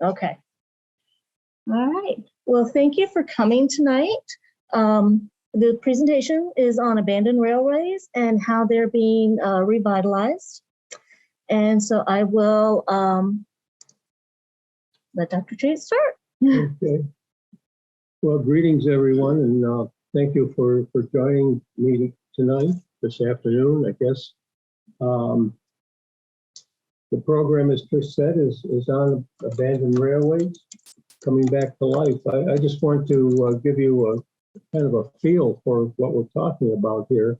Okay. All right. Well, thank you for coming tonight. The presentation is on abandoned railways and how they're being revitalized. And so I will let Dr. Chase start. Okay. Well, greetings, everyone, and thank you for joining me tonight, this afternoon, I guess. The program, as Chris said, is on abandoned railways, coming back to life. I just want to give you a kind of a feel for what we're talking about here.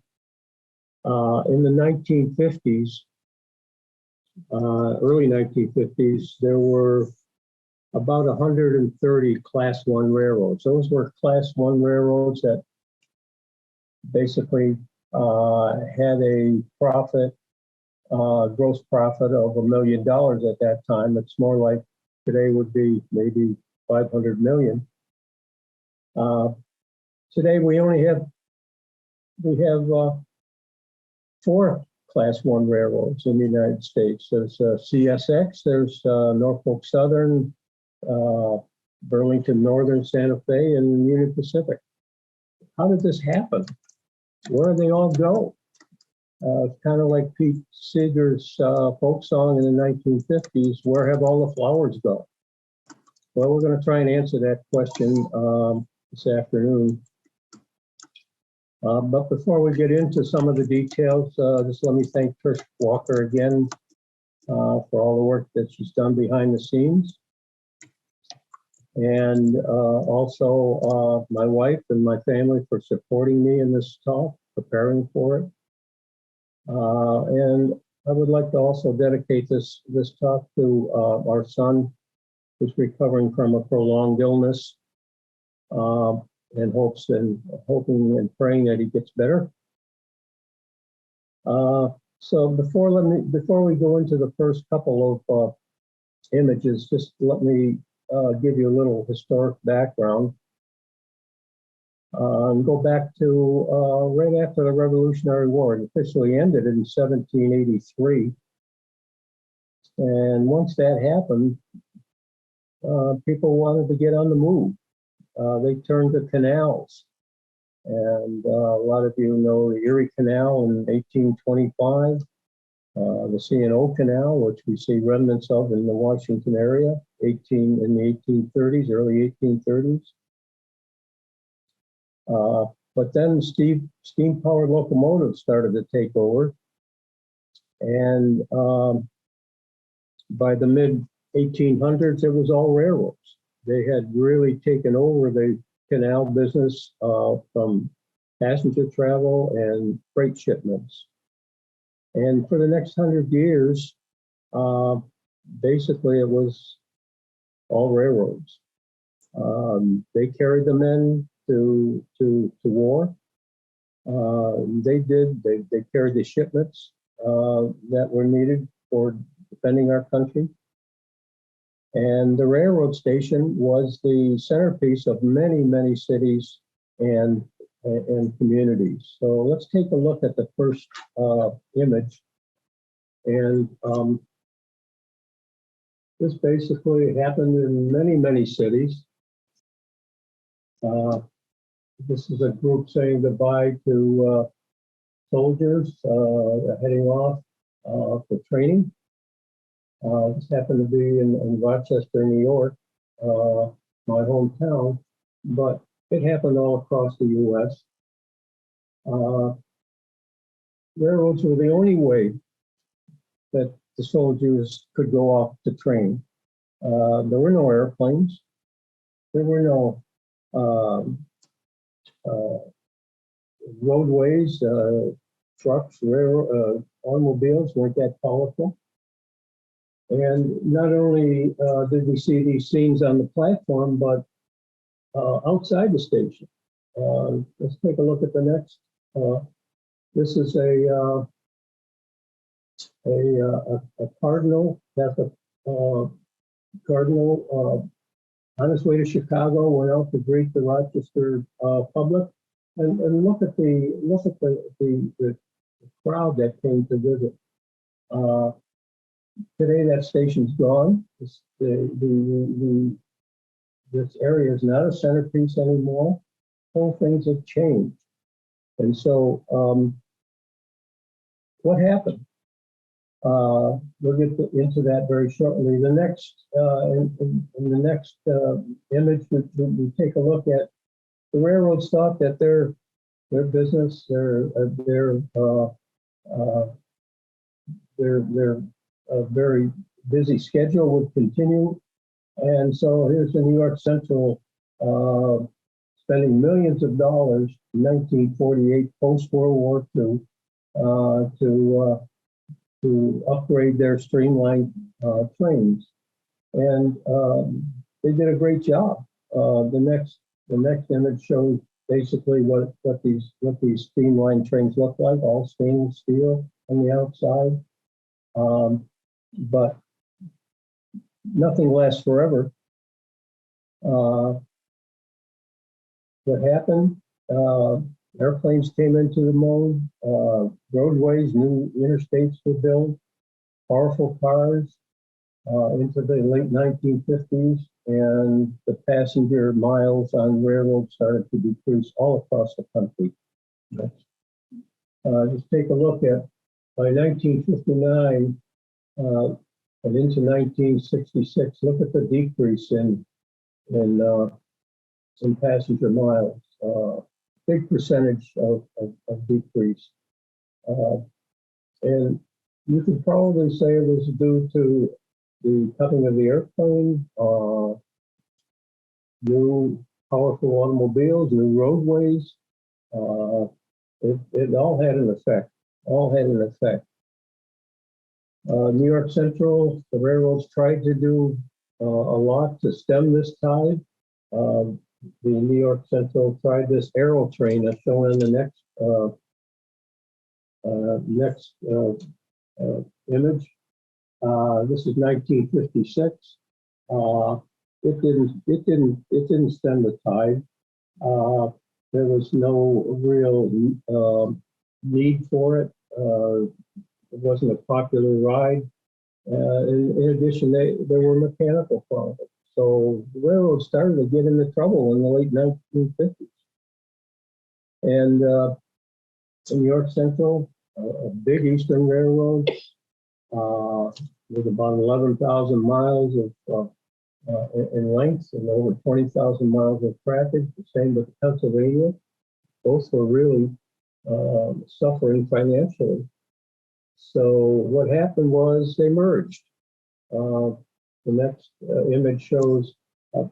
In the 1950s, early 1950s, there were about 130 Class 1 railroads. Those were Class 1 railroads that basically had a profit, gross profit of $1 million at that time. It's more like today would be maybe 500 million. Today we have 4 Class 1 railroads in the United States. There's CSX, there's Norfolk Southern, Burlington Northern, Santa Fe, and Union Pacific. How did this happen? Where do they all go? Kind of like Pete Seeger's folk song in the 1950s, where have all the flowers gone? Well, we're going to try and answer that question this afternoon. But before we get into some of the details, just let me thank Trish Walker again for all the work that she's done behind the scenes. And also my wife and my family for supporting me in this talk, preparing for it. And I would like to also dedicate this talk to our son, who's recovering from a prolonged illness, and hoping and praying that he gets better. So before we go into the first couple of images, just let me give you a little historic background. And go back to right after the Revolutionary War. It officially ended in 1783. And once that happened, people wanted to get on the move. They turned to canals. And a lot of you know the Erie Canal in 1825, the C&O Canal, which we see remnants of in the Washington area, in the 1830s, early 1830s. But then steam-powered locomotives started to take over. And by the mid-1800s, it was all railroads. They had really taken over the canal business from passenger travel and freight shipments. And for the next 100 years, basically it was all railroads. They carried the men to war. They carried the shipments that were needed for defending our country. And the railroad station was the centerpiece of many, many cities and communities. So let's take a look at the first image. And this basically happened in many, many cities. This is a group saying goodbye to soldiers heading off for training. This happened to be in Rochester, New York, my hometown, but it happened all across the U.S. Railroads were the only way that the soldiers could go off to train. There were no airplanes. There were no roadways, trucks, automobiles weren't that powerful. And not only did we see these scenes on the platform, but outside the station. Let's take a look at the next. This is a cardinal. That's a cardinal on his way to Chicago. Went out to greet the Rochester public, and look at the crowd that came to visit. Today that station's gone. This area is not a centerpiece anymore. Whole things have changed. And so what happened? We'll get into that very shortly. The next, in the next image, we take a look at the railroads thought that their business, their very busy schedule would continue. And so here's the New York Central spending millions of dollars in 1948, post-World War II, to upgrade their streamlined trains. And they did a great job. The next image shows basically what these streamlined trains look like, all stainless steel on the outside. But nothing lasts forever. What happened? Airplanes came into the mode, roadways, new interstates were built, powerful cars into the late 1950s, and the passenger miles on railroads started to decrease all across the country. Just take a look at, by 1959 and into 1966, look at the decrease in passenger miles. Big percentage of decrease. And you could probably say it was due to the coming of the airplane, new powerful automobiles, new roadways. It all had an effect, New York Central, the railroads tried to do a lot to stem this tide. The New York Central tried this aero train that's shown in the next image. This is 1956. It didn't stem the tide. There was no real need for it. It wasn't a popular ride. In addition, there were mechanical problems. So the railroad started to get into trouble in the late 1950s. And New York Central, a big eastern railroad with about 11,000 miles in length and over 20,000 miles of traffic. The same with Pennsylvania. Both were really suffering financially. So what happened was they merged. The next image shows the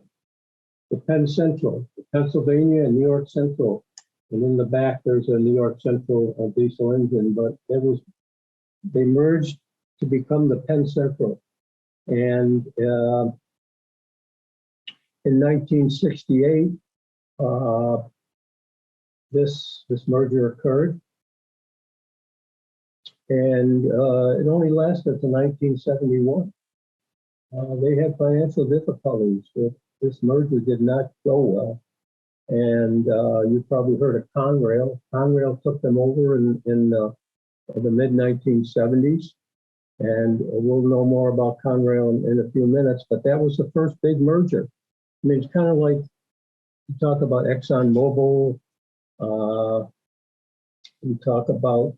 Penn Central, the Pennsylvania and New York Central. And in the back, there's a New York Central diesel engine, but they merged to become the Penn Central. And in 1968, this merger occurred. And it only lasted to 1971. They had financial difficulties. This merger did not go well. And you probably heard of Conrail. Conrail took them over in the mid-1970s. And we'll know more about Conrail in a few minutes, but that was the first big merger. I mean, it's kind of like you talk about ExxonMobil, we talk about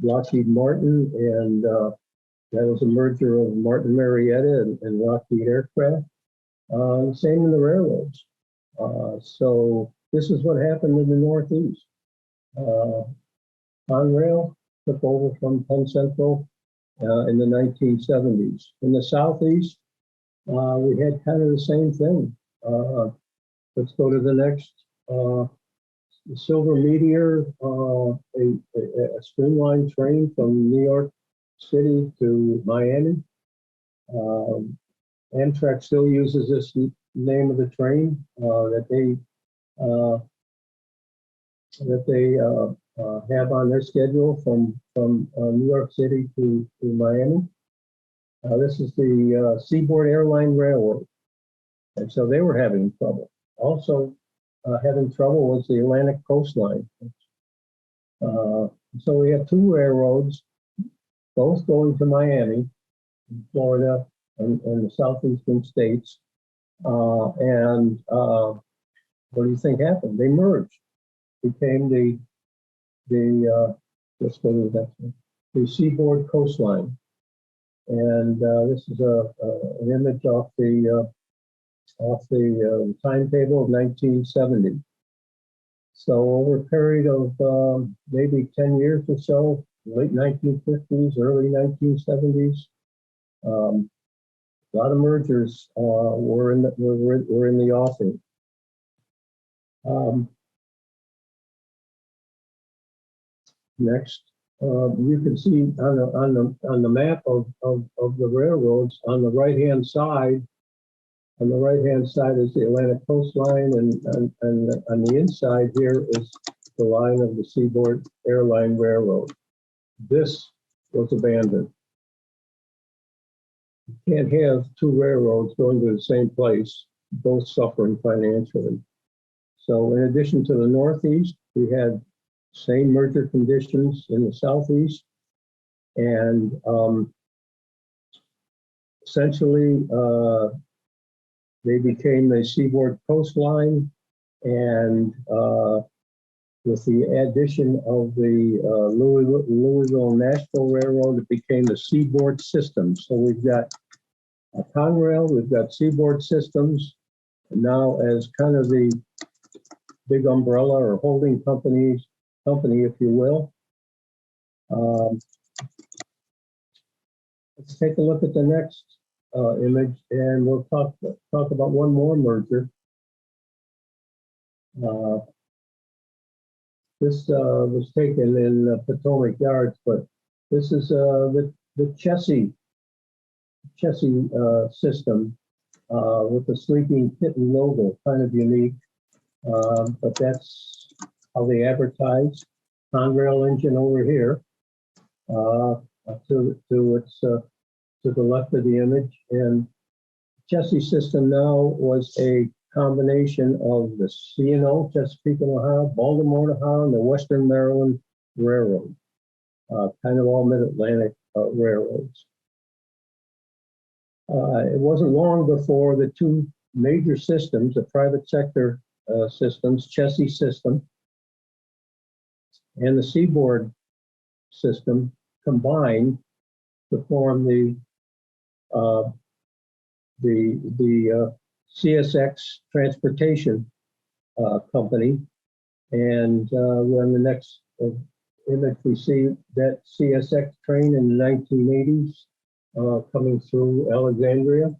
Lockheed Martin, and that was a merger of Martin Marietta and Lockheed Aircraft. Same in the railroads. So this is what happened in the Northeast. Conrail took over from Penn Central in the 1970s. In the Southeast, we had kind of the same thing. Let's go to the next. Silver Meteor, a streamlined train from New York City to Miami. Amtrak still uses this name of the train that they have on their schedule from New York City to Miami. This is the Seaboard Airline Railroad, and so they were having trouble. Also having trouble was the Atlantic Coastline. So we have two railroads, both going to Miami, Florida and the southeastern states. What do you think happened? They merged, became let's go to the next one, the Seaboard Coastline. And this is an image off the timetable of 1970. So over a period of maybe 10 years or so, late 1950s, early 1970s, a lot of mergers were in the offing. Next, you can see on the map of the railroads on the right-hand side. On the right-hand side is the Atlantic coastline, and on the inside here is the line of the Seaboard Airline Railroad. This was abandoned. You can't have two railroads going to the same place, both suffering financially. So in addition to the Northeast, we had same merger conditions in the Southeast, and essentially they became the Seaboard Coastline, and with the addition of the Louisville-Nashville Railroad, it became the Seaboard System. So we've got Conrail, we've got Seaboard Systems, and now as kind of the big umbrella or holding company, if you will. Let's take a look at the next image, and we'll talk about one more merger. This was taken in Potomac Yards, but this is the Chessie system with the sleeping kitten logo, kind of unique, but that's how they advertise. Conrail engine over here to the left of the image, and Chessie system now was a combination of the C&O, Chesapeake and Ohio, Baltimore, Ohio, and the Western Maryland Railroad, kind of all mid-Atlantic railroads. It wasn't long before the two major systems, the private sector systems, Chessie system and the Seaboard system, combined to form the CSX Transportation Company. And when the next image we see that CSX train in the 1980s coming through Alexandria,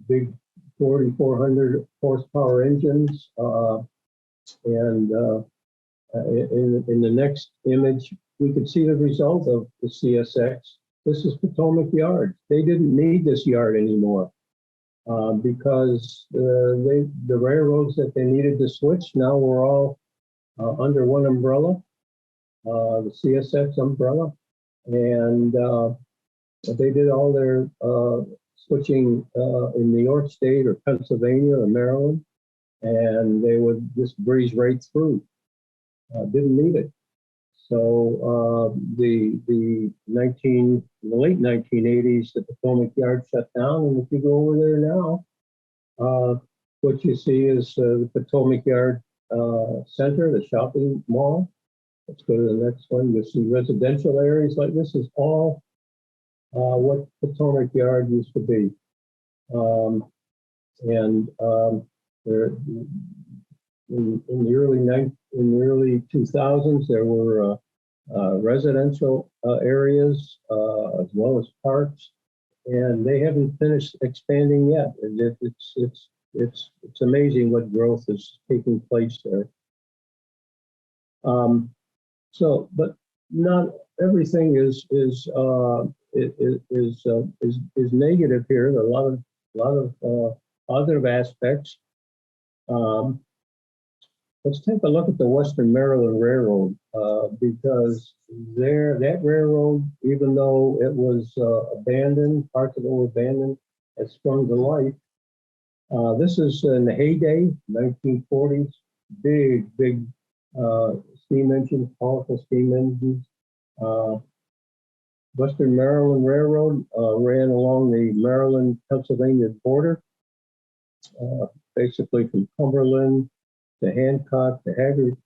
big 4,400 horsepower engines, and in the next image we could see the result of the CSX. This is Potomac Yard. They didn't need this yard anymore because the railroads that they needed to switch now were all under one umbrella, the CSX umbrella, and they did all their switching in New York State or Pennsylvania or Maryland, and they would just breeze right through. Didn't need it. So the late 1980s, the Potomac Yard shut down, and if you go over there now, what you see is the Potomac Yard Center, the shopping mall. Let's go to the next one. You'll see residential areas like this is all what Potomac Yard used to be. There, in the early 2000s, there were residential areas as well as parks, and they haven't finished expanding yet. It's amazing what growth is taking place there. But not everything is negative here. There are a lot of positive aspects. Let's take a look at the Western Maryland Railroad because that railroad, even though it was abandoned, parts of it were abandoned, has sprung to life. This is in the heyday, 1940s, big steam engines, powerful steam engines. Western Maryland Railroad ran along the Maryland-Pennsylvania border, basically from Cumberland to Hancock to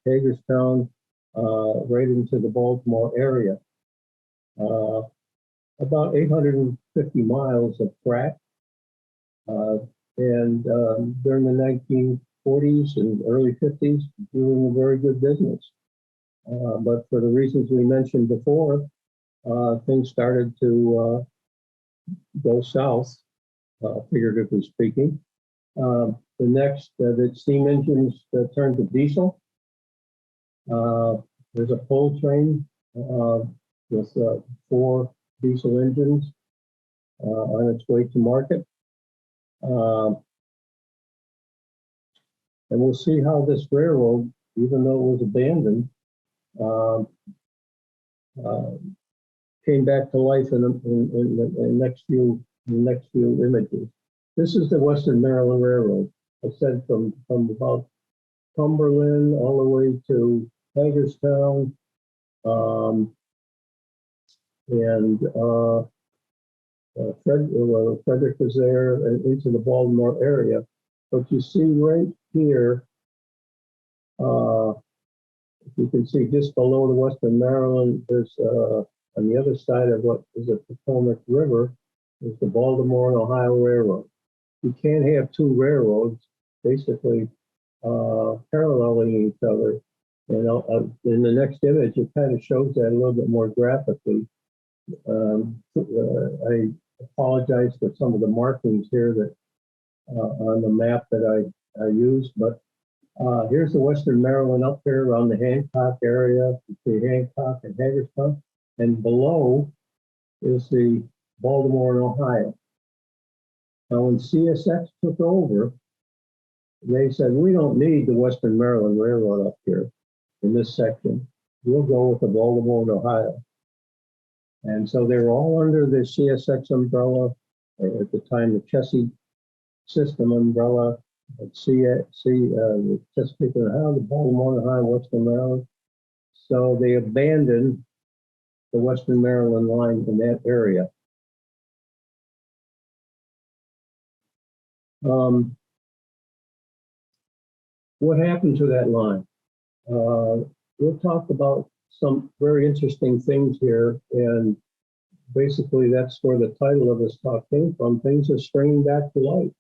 Hagerstown, right into the Baltimore area. About 850 miles of track. And during the 1940s and early 50s, doing a very good business. But for the reasons we mentioned before, things started to go south, figuratively speaking. The steam engines turned to diesel. There's a coal train with 4 diesel engines on its way to market. And we'll see how this railroad, even though it was abandoned, came back to life in the next few images. This is the Western Maryland Railroad. I said from about Cumberland all the way to Hagerstown, Frederick was there and into the Baltimore area. But you see right here, if you can see just below the Western Maryland, there's on the other side of what is the Potomac River, is the Baltimore and Ohio Railroad. You can't have 2 railroads basically paralleling each other. And in the next image, it kind of shows that a little bit more graphically. I apologize for some of the markings here that on the map that I used, but here's the Western Maryland up here around the Hancock area, between Hancock and Hagerstown, and below is the Baltimore and Ohio. Now, when CSX took over, they said, we don't need the Western Maryland Railroad up here in this section. We'll go with the Baltimore and Ohio. And so they were all under the CSX umbrella, at the time the Chessie system umbrella, at Chesapeake and Ohio, the Baltimore and Ohio, Western Maryland. So they abandoned the Western Maryland line in that area. What happened to that line? We'll talk about some very interesting things here, and basically that's where the title of this talk came from. Things are springing back to life.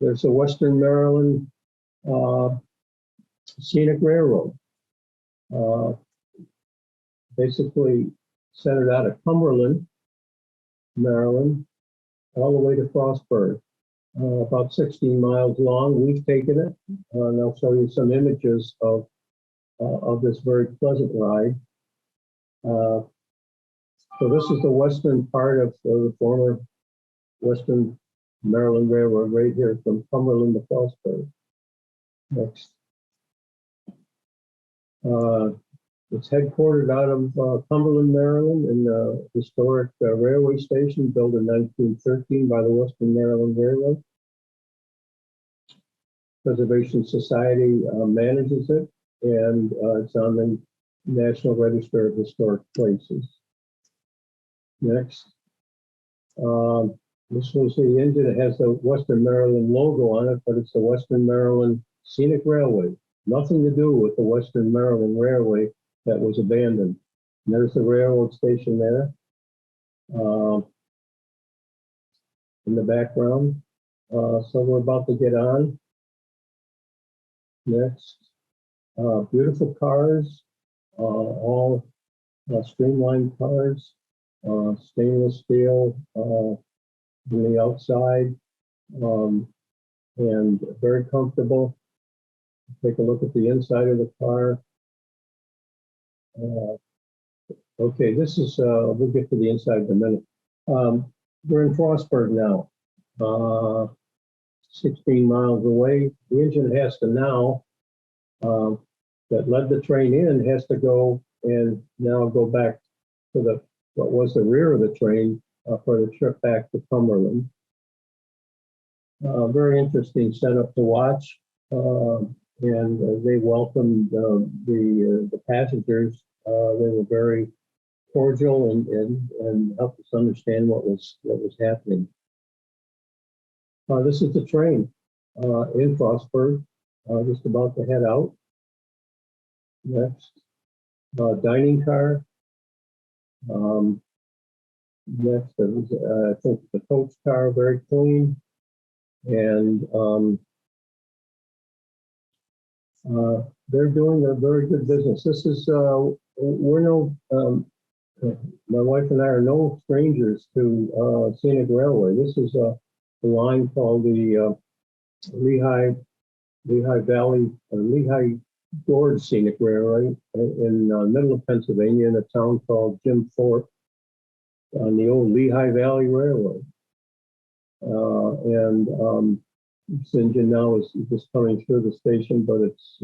There's a Western Maryland Scenic Railroad, basically centered out of Cumberland, Maryland, all the way to Frostburg. About 16 miles long. We've taken it, and I'll show you some images of this very pleasant ride. So this is the western part of the former Western Maryland Railroad, right here from Cumberland to Frostburg. Next. It's headquartered out of Cumberland, Maryland, in the historic railway station built in 1913 by the Western Maryland Railroad. Preservation Society manages it, and it's on the National Register of Historic Places. Next. This was the engine. It has the Western Maryland logo on it, but it's the Western Maryland Scenic Railway. Nothing to do with the Western Maryland Railway that was abandoned. And there's the railroad station there in the background. So we're about to get on. Next. Beautiful cars, all streamlined cars, stainless steel on the outside, and very comfortable. Take a look at the inside of the car. Okay, this is, we'll get to the inside in a minute. We're in Frostburg now, 16 miles away. The engine has to now, that led the train in, has to go and now go back to what was the rear of the train for the trip back to Cumberland. Very interesting setup to watch. And they welcomed the passengers. They were very cordial and helped us understand what was happening. This is the train in Frostburg, just about to head out. Next, dining car. Next, I think the coach car, very clean, and they're doing a very good business. This is we're no. My wife and I are no strangers to Scenic Railway. This is a line called the Lehigh Valley, Lehigh Gorge Scenic Railway in middle of Pennsylvania, in a town called Jim Thorpe, on the old Lehigh Valley Railroad. This engine now is just coming through the station, but it's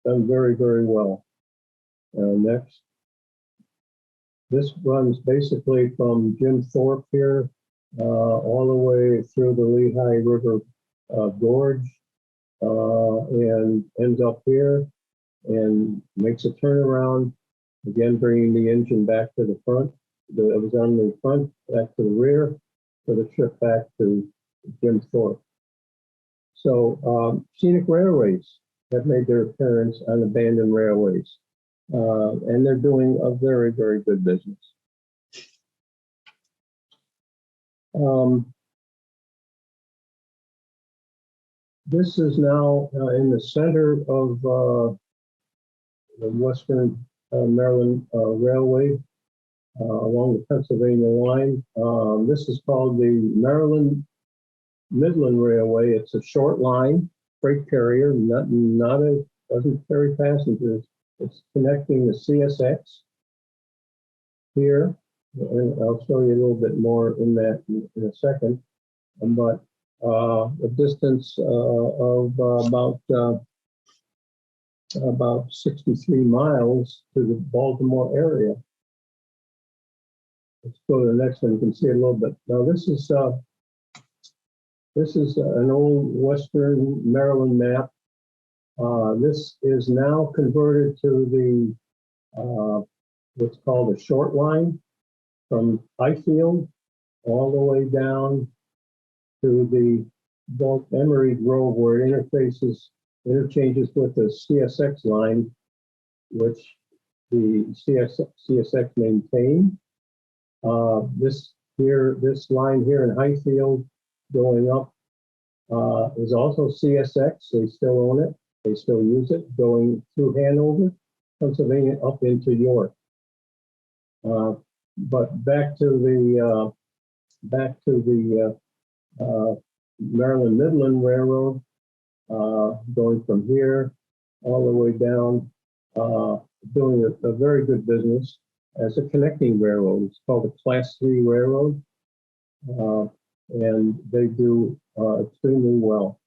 done very, very well. Next. This runs basically from Jim Thorpe here all the way through the Lehigh River Gorge and ends up here and makes a turnaround, again bringing the engine back to the front. It was on the front, back to the rear for the trip back to Jim Thorpe. So Scenic Railways have made their appearance on abandoned railways. And they're doing a very, very good business. This is now in the center of the Western Maryland Railway along the Pennsylvania line. This is called the Maryland Midland Railway. It's a short line, freight carrier, doesn't carry passengers. It's connecting the CSX here, and I'll show you a little bit more in that in a second. But a distance of about 63 miles to the Baltimore area. Let's go to the next one. You can see it a little bit. Now this is an old Western Maryland map. This is now converted to the what's called a short line from Highfield all the way down to the Emory Grove, where it interchanges with the CSX line, which the CSX maintained. This line here in Highfield going up is also CSX. They still own it. They still use it, going through Hanover, Pennsylvania, up into York. But back to the Maryland Midland Railroad, going from here all the way down, doing a very good business as a connecting railroad. It's called a Class 3 railroad, and they do extremely well.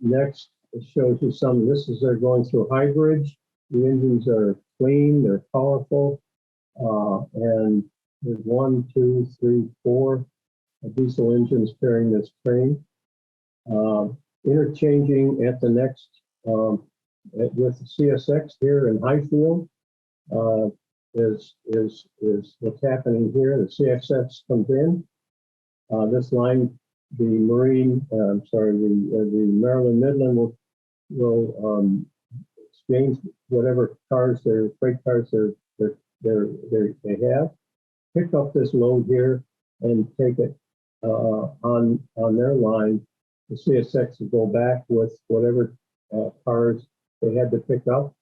Next, it shows you some. They're going through High Bridge. The engines are clean, they're powerful, and there's 1, 2, 3, 4 diesel engines carrying this train. Interchanging at the next with the CSX here in Highfield is what's happening here. The CSX comes in. This line, the Maryland Midland will exchange whatever freight cars they have, pick up this load here and take it on their line. The CSX will go back with whatever cars they had to pick up,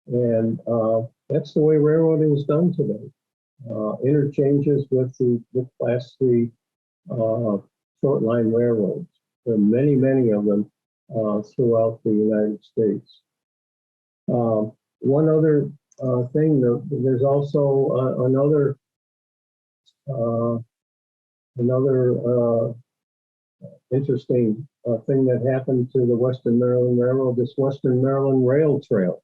and that's the way railroading is done today. Interchanges with the Class 3 short line railroads. There are many, many of them throughout the United States. One other thing, there's also another interesting thing that happened to the Western Maryland Railroad, this Western Maryland Rail Trail.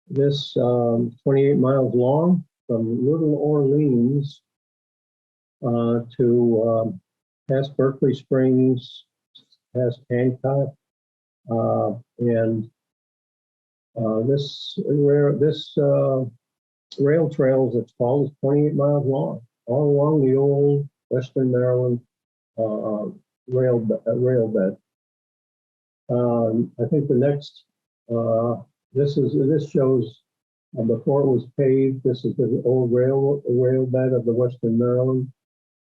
This 28 miles long from Little Orleans to past Berkeley Springs, past Hancock, and This rail trail, as it's called, is 28 miles long, all along the old Western Maryland rail bed. I think the next this shows before it was paved. This is the old rail bed of the Western Maryland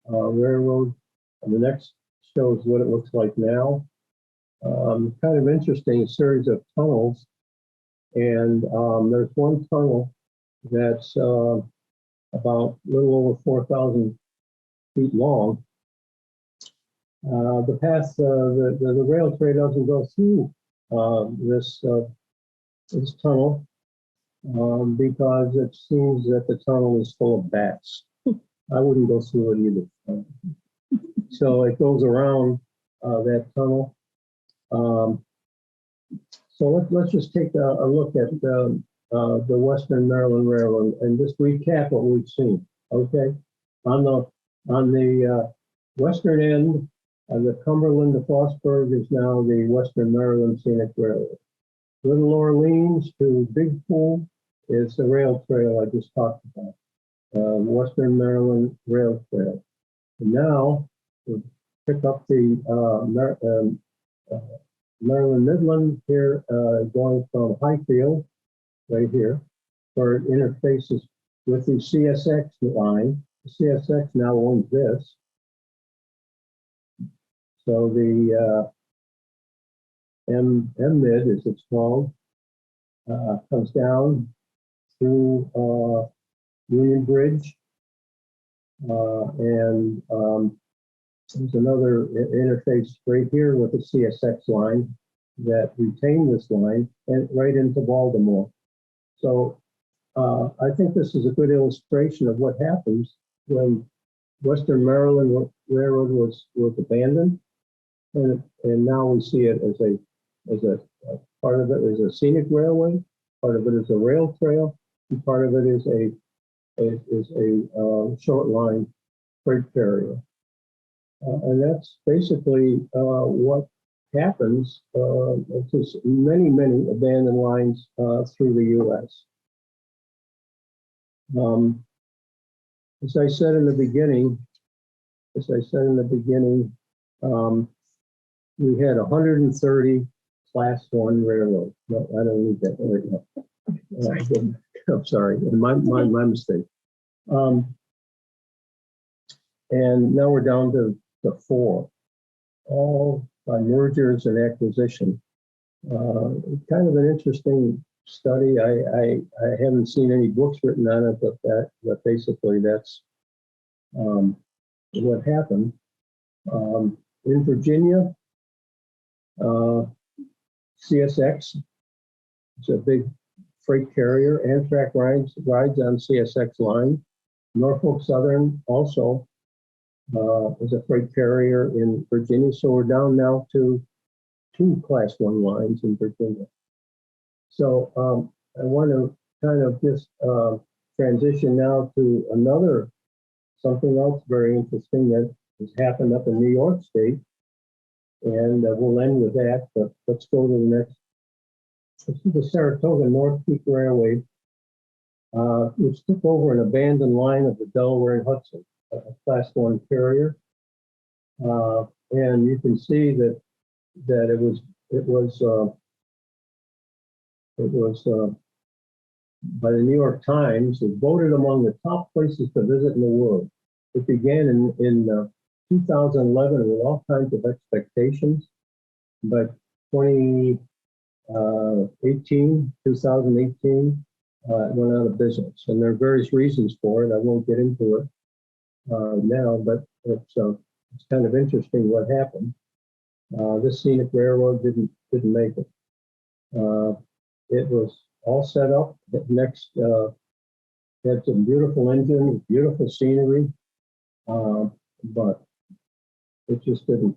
Railroad. And the next shows what it looks like now. Kind of interesting series of tunnels, and there's one tunnel that's about a little over 4,000 feet long. The path, the rail trail doesn't go through this tunnel because it seems that the tunnel is full of bats. I wouldn't go through it either. So it goes around that tunnel. So let's just take a look at the Western Maryland Railroad and just recap what we've seen. Okay, on the western end of the Cumberland to Frostburg is now the Western Maryland Scenic Railroad. Little Orleans to Big Pool is the rail trail I just talked about, Western Maryland Rail Trail. And now we'll pick up the Maryland Midland here, going from Highfield, right here, where it interfaces with the CSX line. The CSX now owns this. So the MMid, as it's called, comes down through Union Bridge, and there's another interface right here with the CSX line that retained this line and right into Baltimore. So I think this is a good illustration of what happens when Western Maryland Railroad was abandoned, and now we see it as a part of it is a scenic railway, part of it is a rail trail, and part of it is a short line freight carrier. And that's basically what happens to many abandoned lines through the U.S. As I said in the beginning, we had 130 Class 1 railroads. No, I don't need that right now. I'm sorry, my mistake. And now we're down to 4, all by mergers and acquisition. Kind of an interesting study. I haven't seen any books written on it, but basically that's what happened. In Virginia, CSX is a big freight carrier. Amtrak rides on CSX line. Norfolk Southern also is a freight carrier in Virginia. So we're down now to 2 Class 1 lines in Virginia. So I want to kind of just transition now to something else very interesting that has happened up in New York State. And we'll end with that, but let's go to the next. This is the Saratoga North Peak Railway, which took over an abandoned line of the Delaware and Hudson, a Class 1 carrier. And you can see that it was by the New York Times, it voted among the top places to visit in the world. It began in 2011 with all kinds of expectations, but 2018, it went out of business. And there are various reasons for it. I won't get into it now, but it's kind of interesting what happened. This scenic railroad didn't make it. It was all set up. Next, had some beautiful engines, beautiful scenery, but it just didn't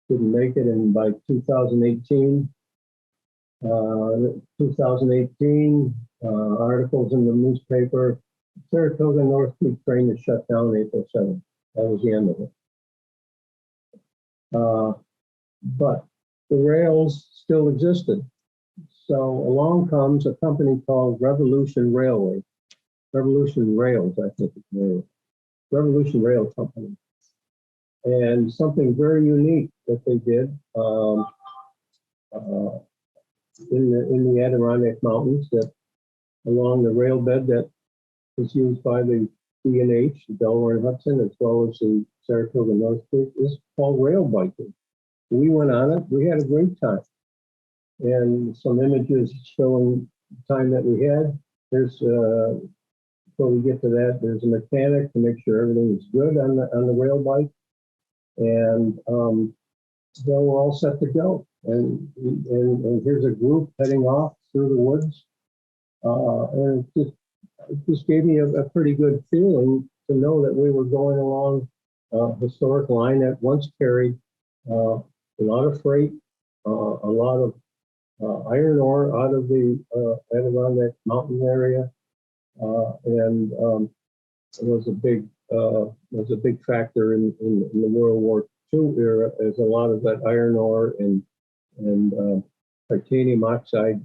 make it. And by 2018, articles in the newspaper, Saratoga North Peak train is shut down April 7th. That was the end of it. But the rails still existed. So along comes a company called Revolution Railway, Revolution Rails, I think it's named, Revolution Rail Company. And something very unique that they did in the Adirondack Mountains, that along the rail bed that was used by the D&H, the Delaware and Hudson, as well as the Saratoga North Creek, is called rail biking. We went on it. We had a great time. And some images showing the time that we had. There's, before we get to that, there's a mechanic to make sure everything is good on the rail bike. And so we're all set to go. And here's a group heading off through the woods. And it just gave me a pretty good feeling to know that we were going along a historic line that once carried a lot of freight, a lot of iron ore out of the Adirondack Mountain area, and it was a big factor in the World War II era, as a lot of that iron ore and titanium oxide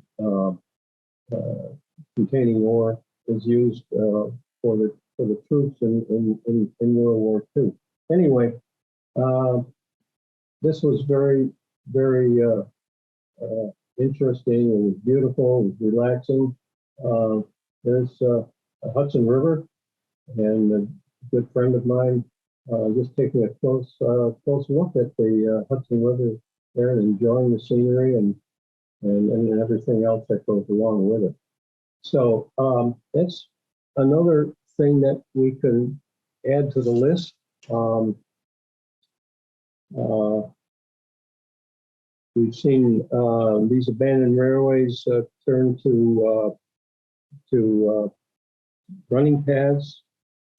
containing ore was used for the troops in World War II. Anyway, this was very interesting. It was beautiful. It was relaxing. There's a Hudson River, and a good friend of mine just taking a close look at the Hudson River there and enjoying the scenery and everything else that goes along with it. So that's another thing that we can add to the list. We've seen these abandoned railways turn to running paths,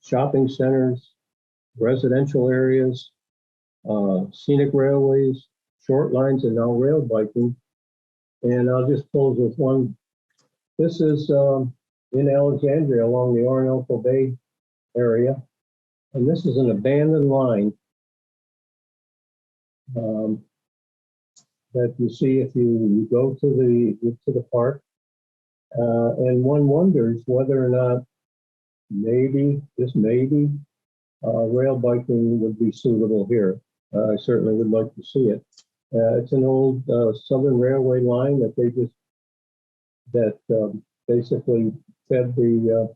shopping centers, residential areas, scenic railways, short lines, and now rail biking. And I'll just close with one. This is in Alexandria along the Orinoco Bay area. And this is an abandoned line that you see if you go to the park. And one wonders whether or not maybe, just maybe, rail biking would be suitable here. I certainly would like to see it. It's an old Southern Railway line that basically fed the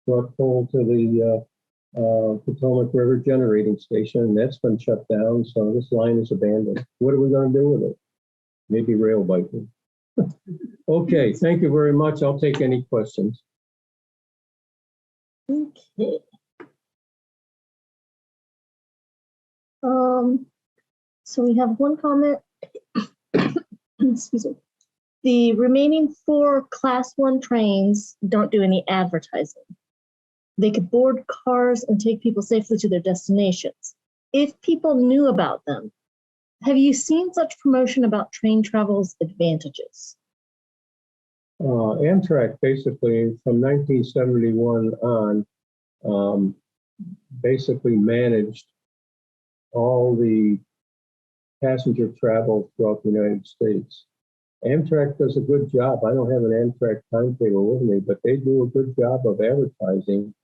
brought coal to the Potomac River Generating Station, and that's been shut down. So this line is abandoned. What are we going to do with it? Maybe rail biking. Okay, thank you very much. I'll take any questions. Okay. So we have one comment. Excuse me. The remaining 4 Class 1 trains don't do any advertising. They could board cars and take people safely to their destinations. If people knew about them, have you seen such promotion about train travel's advantages? Amtrak basically from 1971 on basically managed all the passenger travel throughout the United States. Amtrak does a good job. I don't have an Amtrak timetable with me, but they do a good job of advertising.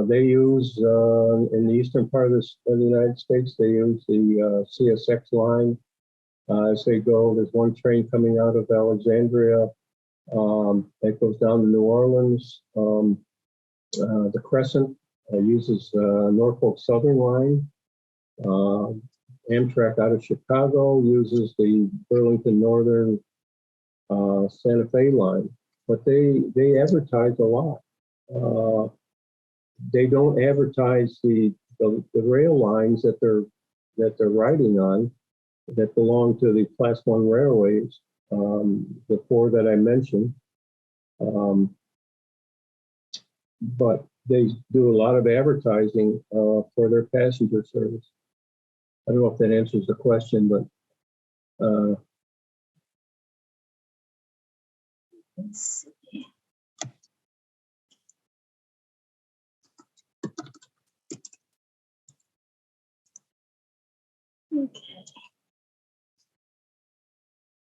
They use, in the eastern part of the United States, they use the CSX line. As they go, there's one train coming out of Alexandria that goes down to New Orleans. The Crescent uses Norfolk Southern line. Amtrak out of Chicago uses the Burlington Northern Santa Fe line, but they advertise a lot. They don't advertise the rail lines that they're riding on that belong to the Class 1 railways, the 4 that I mentioned. But they do a lot of advertising for their passenger service. I don't know if that answers the question, but Let's see. Okay.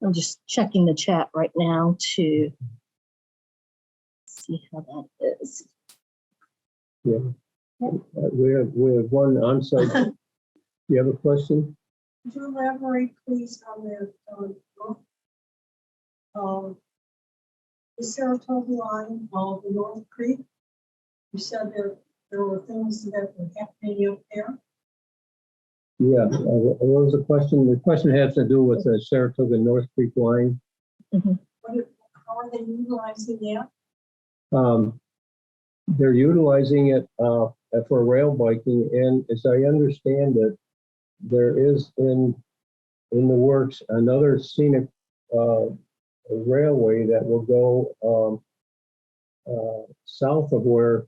I'm just checking the chat right now to see how that is. Yeah. We have one on-site. You have a question? Could you elaborate, please, on the Saratoga line of the North Creek? You said there were things that were happening up there. Yeah, what was the question? The question has to do with the Saratoga North Creek line. How are they utilizing that? They're utilizing it for rail biking, and as I understand it, there is in the works another scenic railway that will go south of where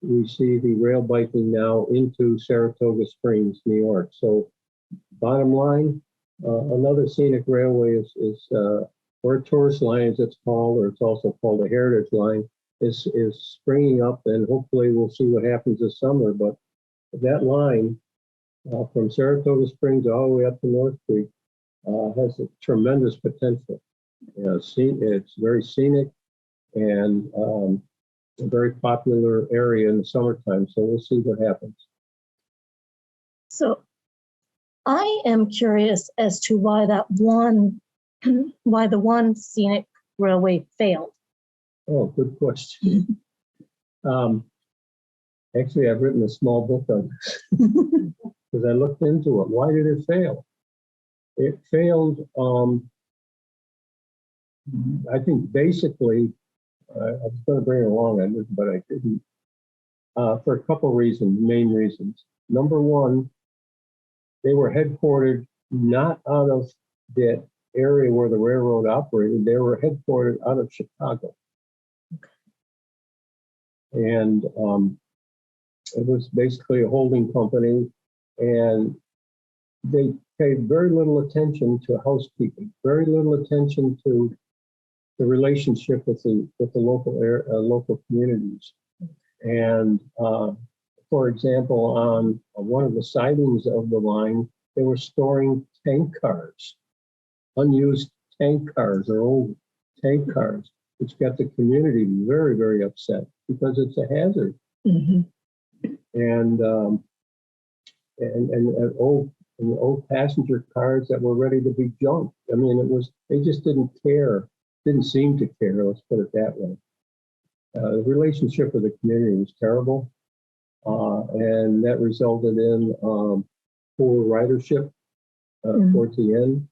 we see the rail biking now into Saratoga Springs, New York. So bottom line, another scenic railway is or tourist line as it's called, or it's also called a heritage line, is springing up, and hopefully we'll see what happens this summer. But that line from Saratoga Springs all the way up to North Creek has a tremendous potential. It's very scenic and a very popular area in the summertime. So we'll see what happens. So I am curious as to why why the one scenic railway failed. Oh, good question. Actually, I've written a small book on this because I looked into it. Why did it fail? It failed, I think basically, I was going to bring it along, but I didn't, for a couple of reasons, main reasons. Number one, they were headquartered not out of the area where the railroad operated, they were headquartered out of Chicago. And it was basically a holding company, and they paid very little attention to housekeeping, very little attention to the relationship with the local communities. And for example, on one of the sidings of the line, they were storing tank cars, unused tank cars or old tank cars, which got the community very, very upset because it's a hazard. And old passenger cars that were ready to be junked. I mean, they just didn't care, didn't seem to care, let's put it that way. The relationship with the community was terrible, and that resulted in poor ridership towards the end.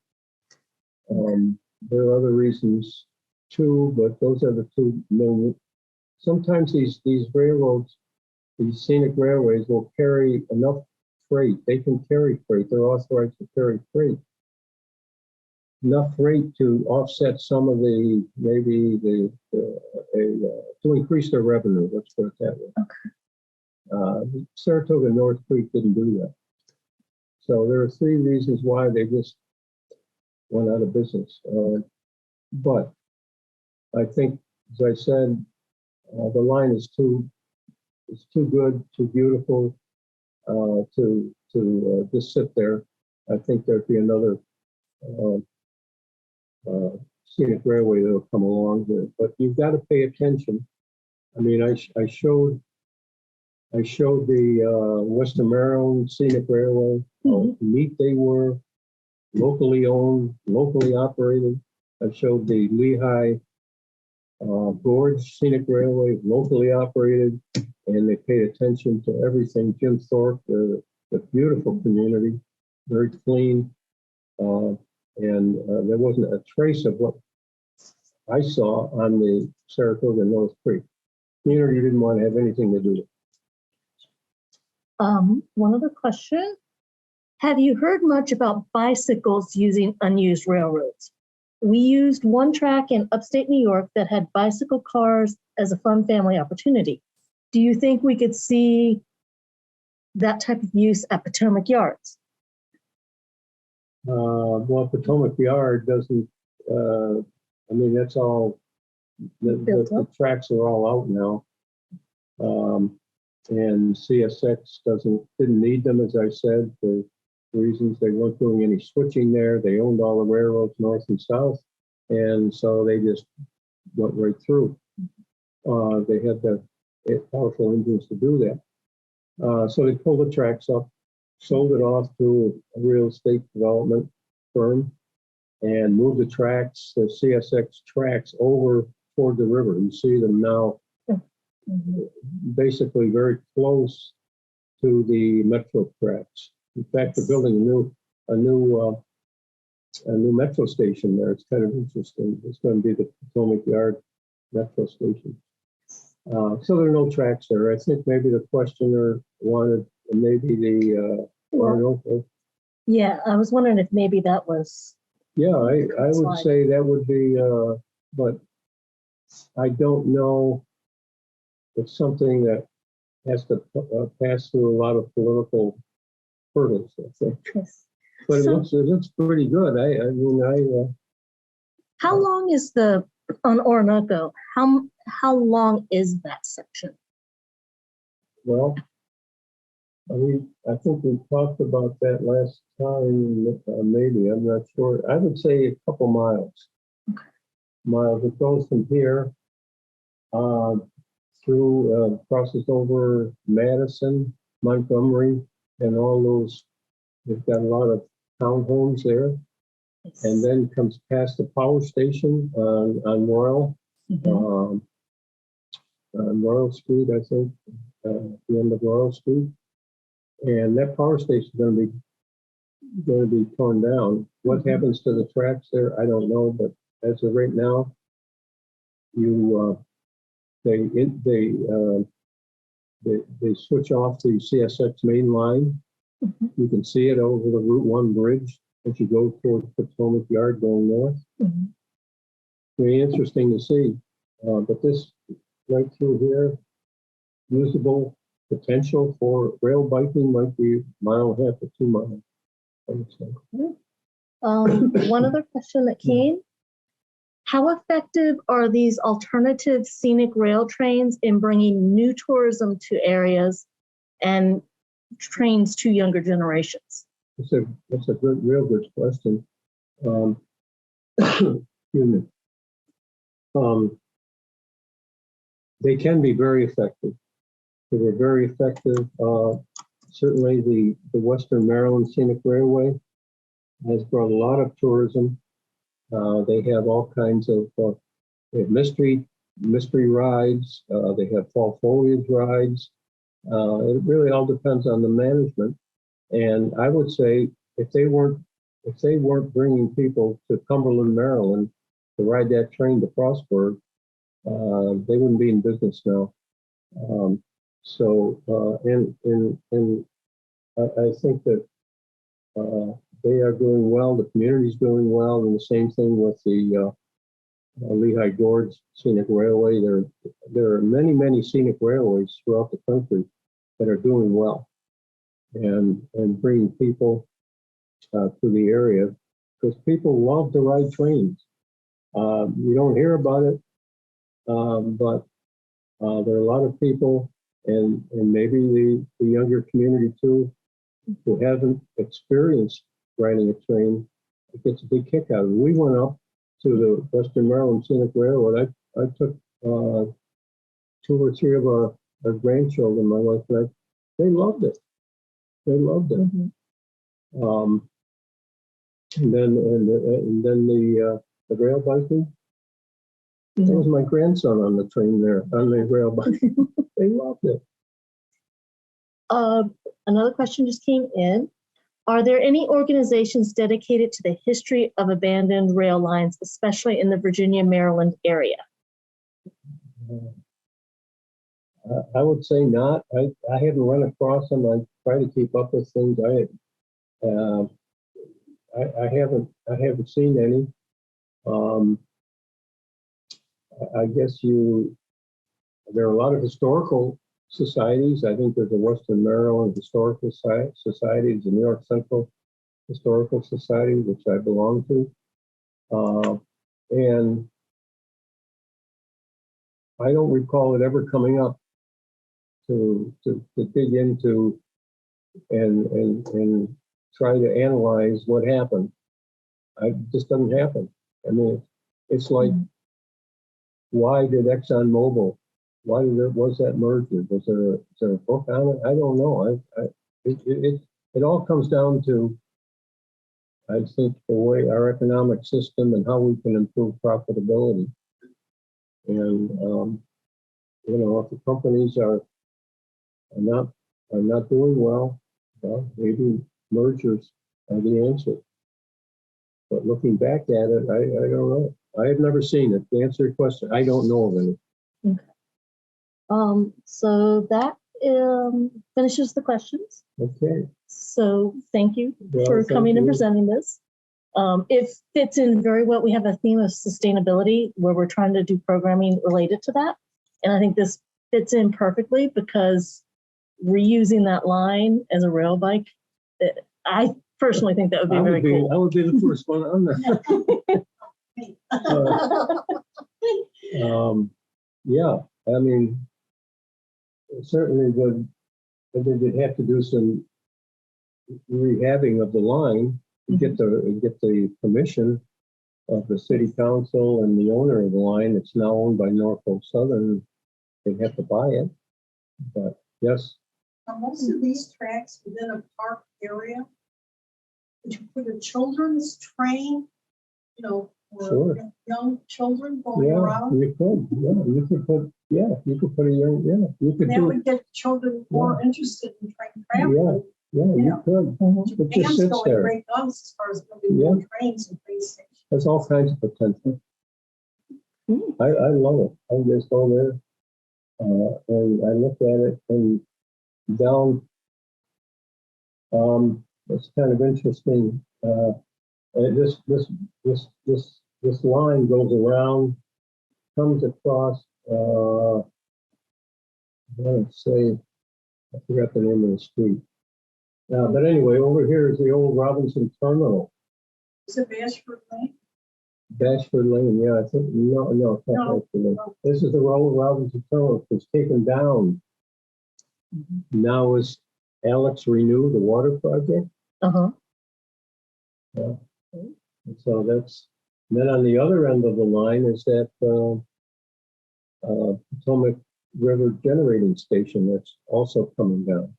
There are other reasons too, but those are the two main. Sometimes these railroads, these scenic railways will carry enough freight. They can carry freight. They're authorized to carry freight. Enough freight to offset some of to increase their revenue. Let's put it that way. Okay. Saratoga North Creek didn't do that. So there are three reasons why they just went out of business. But I think, as I said, the line is too good, too beautiful to just sit there. I think there'd be another scenic railway that'll come along here, but you've got to pay attention. I mean, I showed the Western Maryland Scenic Railway, how neat they were, locally owned, locally operated. I showed the Lehigh Gorge Scenic Railway, locally operated, and they paid attention to everything. Jim Thorpe, the beautiful community, very clean, and there wasn't a trace of what I saw on the Saratoga North Creek. Community didn't want to have anything to do with it. One other question. Have you heard much about bicycles using unused railroads? We used one track in upstate New York that had bicycle cars as a fun family opportunity. Do you think we could see that type of use at Potomac Yards? Well, Potomac Yard doesn't, I mean, that's all, the tracks are all out now. And CSX didn't need them, as I said, for reasons. They weren't doing any switching there. They owned all the railroads north and south. And so they just went right through. They had the powerful engines to do that. So they pulled the tracks up, sold it off to a real estate development firm, and moved the tracks, the CSX tracks, over toward the river. You see them now basically very close to the metro tracks. In fact, they're building a new metro station there. It's kind of interesting. It's going to be the Potomac Yard metro station. So there are no tracks there. I think maybe the questioner wanted maybe the Orinoco. Yeah, I was wondering if maybe that was. Yeah, I would Slide. say that would be, but I don't know. It's something that has to pass through a lot of political hurdles, I think. Yes. But So- it looks pretty good. I mean, How long is the, on Orinoco, how long is that section? well, I think we talked about that last time, maybe, I'm not sure. I would say a couple miles. Okay. Miles. It goes from here through, crosses over Madison, Montgomery, and all those. They've got a lot of townhomes there, Yes. and then comes past the power station on Royal. Mhm. Royal Street, I think, the end of Royal Street. And that power station is going to be torn down. What Mhm. happens to the tracks there, I don't know. But as of right now, they switch off the CSX main line. Mhm. You can see it over the Route 1 bridge as you go towards Potomac Yard going north. Mhm. Very interesting to see. But this right through here, usable potential for rail biking might be a mile and a half or 2 miles. I would say. One other question that came. How effective are these alternative scenic rail trains in bringing new tourism to areas and trains to younger generations? That's a real good question. Excuse me. They can be very effective. They were very effective. Certainly, the Western Maryland Scenic Railway has brought a lot of tourism. They have all kinds of they have mystery rides. They have fall foliage rides. It really all depends on the management. And I would say if they weren't bringing people to Cumberland, Maryland, to ride that train to Frostburg, they wouldn't be in business now. And I think that they are doing well. The community's doing well, and the same thing with the Lehigh Gorge Scenic Railway. There are many scenic railways throughout the country that are doing well and bringing people to the area because people love to ride trains. You don't hear about it, but there are a lot of people, and maybe the younger community too, who haven't experienced riding a train. It gets a big kick out of it. We went up to the Western Maryland Scenic Railroad. I took 2 or 3 of our grandchildren, my wife and I. They loved it. They loved it. Mhm. And then the rail biking. That was my grandson on the train there, on the rail bike. They loved it. Another question just came in. Are there any organizations dedicated to the history of abandoned rail lines, especially in the Virginia, Maryland area? I would say not. I haven't run across them. I try to keep up with things. I haven't seen any. I guess there are a lot of historical societies. I think there's a Western Maryland Historical Society, there's a New York Central Historical Society, which I belong to. And I don't recall it ever coming up to dig into and try to analyze what happened. It just doesn't happen. I mean, it's like, why did ExxonMobil, was that merger? Was there a book on it? I don't know. It all comes down to, I think, the way our economic system and how we can improve profitability. And, you know, if the companies are not doing well, maybe mergers are the answer. But looking back at it, I don't know. I have never seen it. To answer your question, I don't know of any. Okay. So that finishes the questions. Okay. So thank you Well, for thank coming and you. presenting this. It fits in very well. We have a theme of sustainability where we're trying to do programming related to that. And I think this fits in perfectly because reusing that line as a rail bike, I personally think that would be very cool. I would be the first one on there. Yeah, I mean, certainly they'd have to do some rehabbing of the line to get the permission of the city council and the owner of the line. It's now owned by Norfolk Southern. They'd have to buy it. But yes, Are most of these tracks within a park area? Would you put a children's train, you know, Sure. for young children going yeah, around? you could. Yeah, you could put a young. Yeah, you could That do. would get children more interested in train travel. Yeah, you could. It just Japan's sits going there. great guns as far as building more trains and train stations. There's all kinds of potential. Mm. I love it. I just go there and I look at it and down. It's kind of interesting. And this line goes around, comes across. I want to say, I forgot the name of the street. But anyway, over here is the old Robinson Terminal. Is it Bashford Lane? Bashford Lane, yeah, I think, no, it's not No. Bashford Lane. This is the old Robinson Terminal. It was taken down. Now is Alex Renew, the water project. Uh-huh. Yeah. And so then on the other end of the line is that Potomac River Generating Station that's also coming down.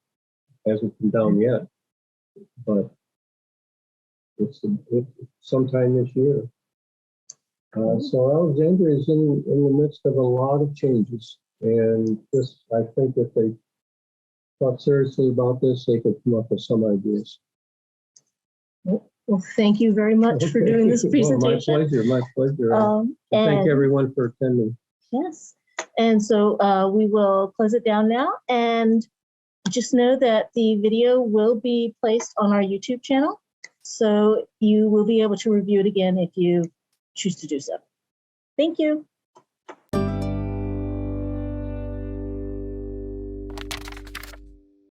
Hasn't come down yet, but it's sometime this year. So Alexandria is in the midst of a lot of changes, and I think if they thought seriously about this, they could come up with some ideas. Well, thank you very much for doing this presentation. My pleasure. And Thank everyone for attending. yes. And so we will close it down now. And just know that the video will be placed on our YouTube channel. So you will be able to review it again if you choose to do so. Thank you.